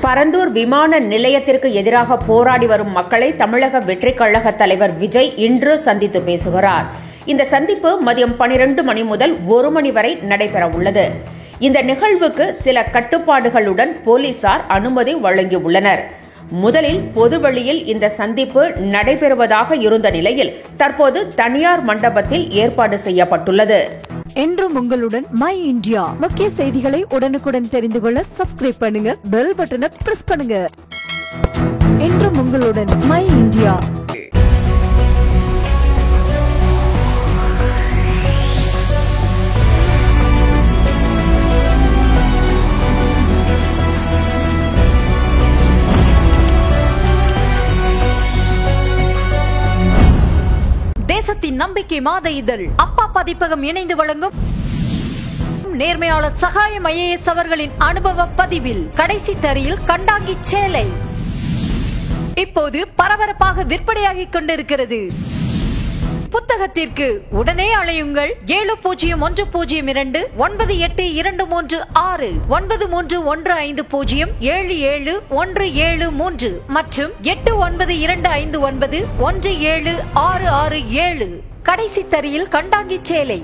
பரந்தூர் விமான நிலையத்திற்கு எதிராக போராடி வரும் மக்களை தமிழக வெற்றிக் கழக தலைவர் விஜய் இன்று சந்தித்து பேசுகிறார். இந்த சந்திப்பு மதியம் 12 மணி முதல் 1 மணி வரை நடைபெறவுள்ளது. இந்த நிகழ்வுக்கு சில கட்டுப்பாடுகளுடன் போலீசார் அனுமதி வழங்கியுள்ளனர். முதலில் பொதுவெளியில் இந்த சந்திப்பு நடைபெறுவதாக இருந்த நிலையில் தற்போது தனியார் மண்டபத்தில் ஏற்பாடு செய்யப்பட்டுள்ளது. என்றும் உங்களுடன் மை இந்தியா. முக்கிய செய்திகளை உடனுக்குடன் தெரிந்து கொள்ள சப்ஸ்கிரைப் பண்ணுங்க, பெல் பட்டனை பிரஸ் பண்ணுங்க. என்றும் உங்களுடன் மை இந்தியா. தேசத்தின் நம்பிக்கை மாத இதழ் அப்பா பதிப்பகம் இணைந்து வழங்கும் நேர்மையாளர் சகாயம் IAS அவர்களின் அனுபவ பதிவில் கடைசி தரியில் கண்டாங்கி சேலை இப்போது பரபரப்பாக விற்பனையாகிக் கொண்டிருக்கிறது. புத்தகத்திற்கு உடனே அழையுங்கள் 701002 9823 9315077173 மற்றும் 8925917667. கடைசி தரியில் கண்டாங்கி சேலை.